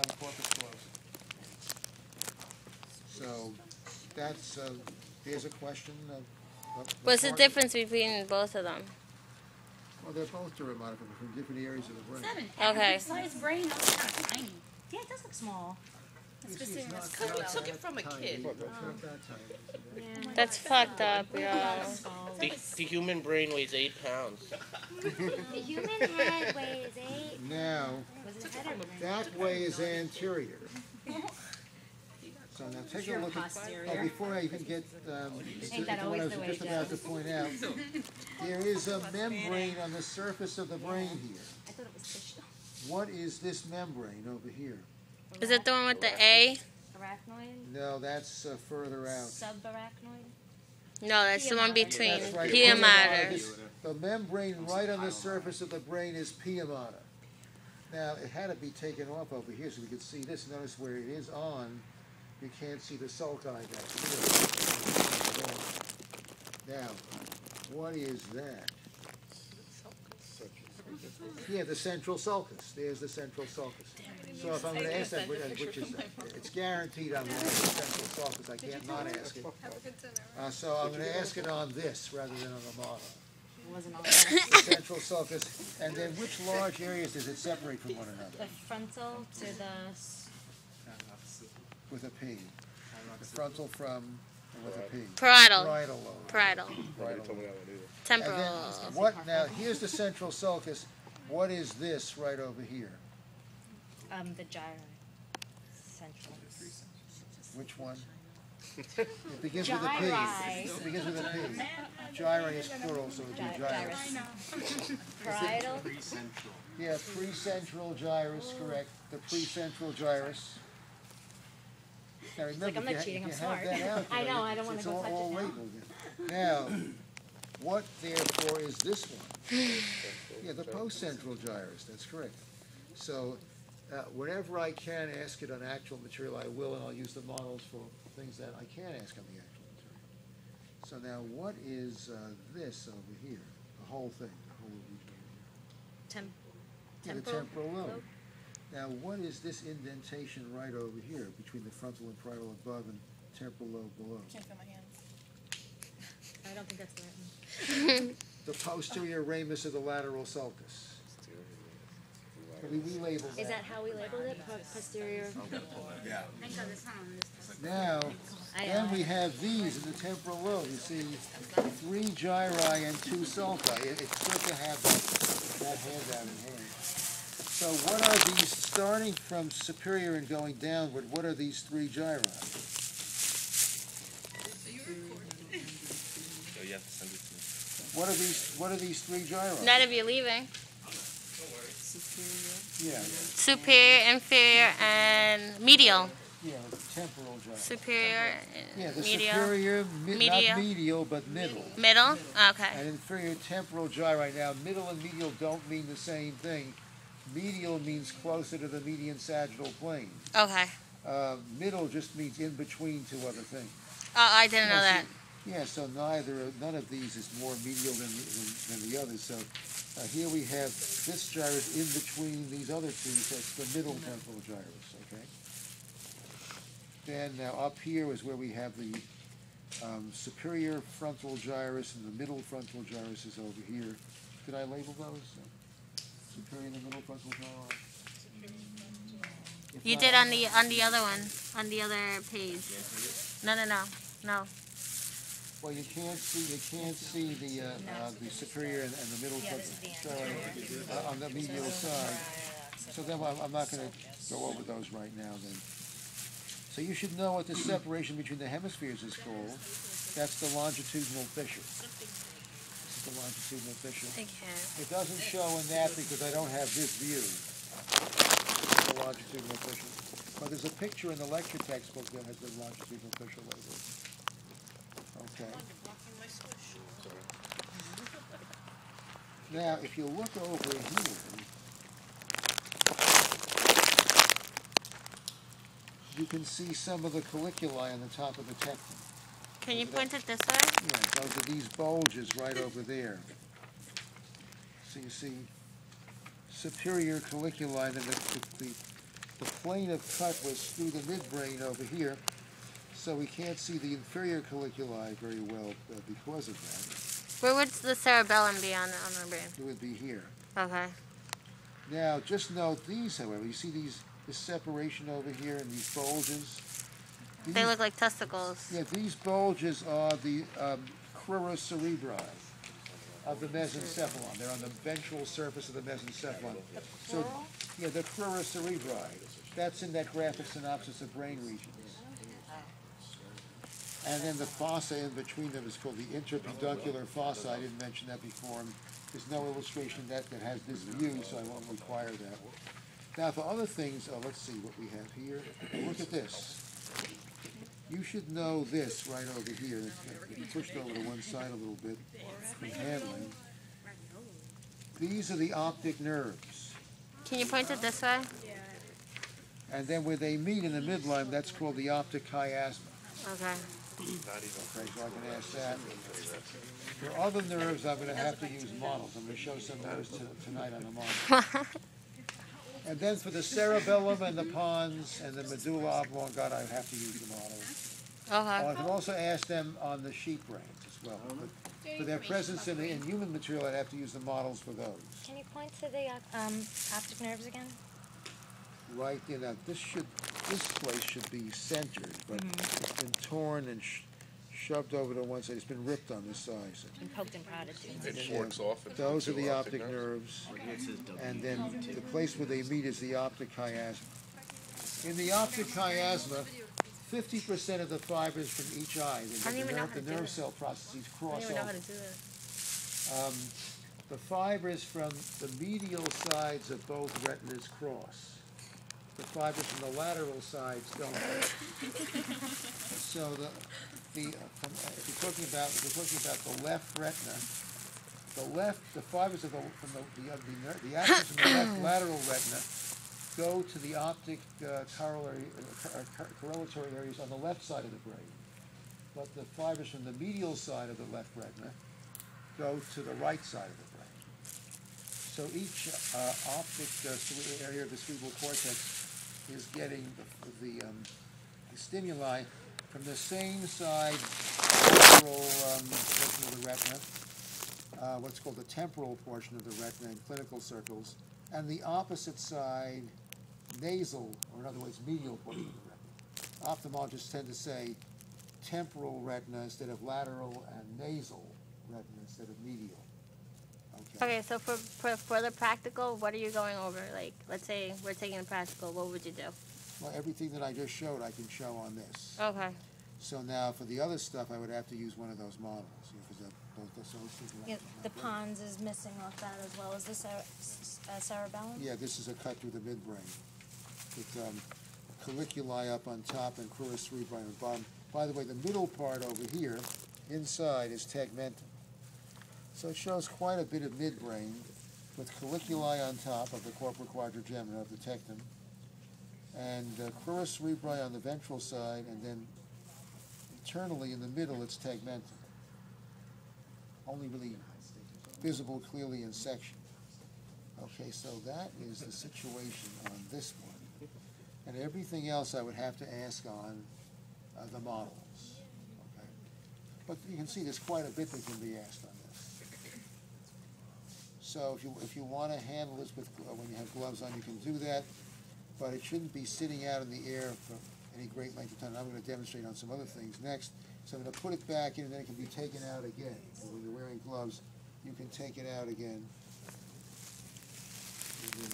corpus callosum. So that's there's a question of What's the difference between both of them? Well, they're both derivatives from different areas of the brain. 7. Okay. Size brain. That's kind of tiny. Yeah, it does look small. Because we took it from a kid. That's fucked up, yo. The human brain weighs 8 pounds. The human head weighs 8. Now, that way is anterior. So now take a look at, before I even get to what I was just about to point out, there is a membrane on the surface of the brain here. I thought it was fish. What is this membrane over here? Is it the one with the A? Arachnoid? No, that's further out. Subarachnoid? No, that's the one between. That's right. Pia mater. The membrane right on the surface of the brain is pia mater. Now, it had to be taken off over here so we could see this. Notice where it is on, you can't see the sulci that's here. Now, what is that? Yeah, the central sulcus. There's the central sulcus. So if I'm going to ask that, which is, it's guaranteed I'm going to ask the central sulcus. I can't not ask it. So I'm going to ask it on this rather than on the model. Wasn't on The central sulcus. And then which large areas does it separate from one another? the frontal to the... With a P. The frontal from, and with a P. Parietal. Parietal lobe. Parietal. Parietal lobe. And Temporal. then what, now here's the central sulcus. What is this right over here? The gyri. Central. Which one? It begins with a P. Gyri. It begins with a P. Gyri is plural, so it would be gyrus. Parietal. Yeah, precentral gyrus, correct. The precentral gyrus. Now remember, like, I'm not cheating, I'm smart. That out I there, know, I don't want to go touch all it now. labeled. Now, what therefore is this one? Yeah, the postcentral gyrus, that's correct. So, whenever I can ask it on actual material, I will, and I'll use the models for things that I can't ask on the actual material. So now, what is this over here? The whole thing, the whole region over here. Yeah, the temporal lobe. Now, what is this indentation right over here between the frontal and parietal above and temporal lobe below? Can't feel my hands. I don't think that's the right one. The posterior ramus of the lateral sulcus. We labeled that. Is that how we labeled it? Posterior? Now, then we have these in the temporal lobe. You see 3 gyri and 2 sulci. It's good to have that handout in hand. So what are these, starting from superior and going downward, what are these 3 gyri? So you have to send it to me. What are these 3 gyri? Not if you're leaving. Yeah. Superior, inferior, and medial. Yeah, temporal gyri. Superior, Yeah, the medial. superior, Medial. not medial, but middle. Middle? Okay. And inferior temporal gyri. Now, middle and medial don't mean the same thing. Medial means closer to the median sagittal plane. Okay. Middle just means in between 2 other things. Oh, I didn't know that. Yeah, so none of these is more medial than the others. So here we have this gyrus in between these other 2, so it's the middle temporal gyrus, okay? Then now up here is where we have the superior frontal gyrus, and the middle frontal gyrus is over here. Did I label those? Superior and the middle frontal gyrus? You did on the other one, on the other page. No. Well, you can't see the superior and the middle frontal on the medial side. So then I'm not going to go over those right now then. So you should know what the separation between the hemispheres is called. That's the longitudinal fissure. This is the longitudinal fissure. Okay. It doesn't show in that because I don't have this view. This is the longitudinal fissure. But there's a picture in the lecture textbook that has the longitudinal fissure labeled. Okay. Now, if you look over here, you can see some of the colliculi on the top of the tectum. Can you point it this way? Yeah, those are these bulges right over there. So you see superior colliculi, then the the plane of cut was through the midbrain over here, so we can't see the inferior colliculi very well because of that. Where would the cerebellum be on the brain? It would be here. Okay. Now, just note these, however. You see this separation over here and these bulges? They look like testicles. Yeah, these bulges are the crura cerebri of the mesencephalon. They're on the ventral surface of the mesencephalon. So, yeah, the crura cerebri. That's in that graphic synopsis of brain regions. And then the fossa in between them is called the interpeduncular fossa. I didn't mention that before. There's no illustration that has this view, so I won't require that. Now, for other things, let's see what we have here. Look at this. You should know this right over here. It's pushed over to one side a little bit from handling. These are the optic nerves. Can you point it this way? And then where they meet in the midline, that's called the optic chiasma. Okay. Okay, so I can ask that. For other nerves, I'm going to have to use models. I'm going to show some nerves tonight on the model. And then for the cerebellum and the pons and the medulla oblongata, I have to use the models. Okay. I can also ask them on the sheep brains as well. But for their presence in human material, I'd have to use the models for those. Can you point to the optic nerves again? Right, this place should be centered, but it's been torn and shoved over to one side. It's been ripped on this side. And poked and prodded. It forks off. into Those are two the optic nerves, and then the place where they meet is the optic chiasma. In the optic chiasma, 50% of the fibers from each eye, I don't even know how to the do nerve it. cell processes I cross don't even know how over. to do this. The fibers from the medial sides of both retinas cross. The fibers from the lateral sides don't. So if you're talking about the left retina, the fibers of the axis from the left lateral retina go to the optic correlatory areas on the left side of the brain, but the fibers from the medial side of the left retina go to the right side of the brain. So each optic area of the cerebral cortex is getting the stimuli from the same side lateral portion of the retina, what's called the temporal portion of the retina in clinical circles, and the opposite side nasal, or in other words, medial portion of the retina. Ophthalmologists tend to say temporal retina instead of lateral, and nasal retina instead of medial. Okay, so for the practical, what are you going over? Like, let's say we're taking a practical, what would you do? Well, everything that I just showed, I can show on this. Okay. So now, for the other stuff, I would have to use one of those models. The pons is missing off that as well as the cerebellum? Yeah, this is a cut through the midbrain. With colliculi up on top and crura cerebri on the bottom. By the way, the middle part over here, inside, is tegmentum. So it shows quite a bit of midbrain with colliculi on top of the corpora quadrigemina of the tectum, and crura cerebri on the ventral side, and then internally in the middle it's tegmentum. Only really visible clearly in section. Okay, so that is the situation on this one. And everything else I would have to ask on the models. Okay. But you can see there's quite a bit that can be asked on this. So if you want to handle this with when you have gloves on, you can do that, but it shouldn't be sitting out in the air for any great length of time. I'm going to demonstrate on some other things next. So I'm going to put it back in, and then it can be taken out again. And when you're wearing gloves, you can take it out again. And then,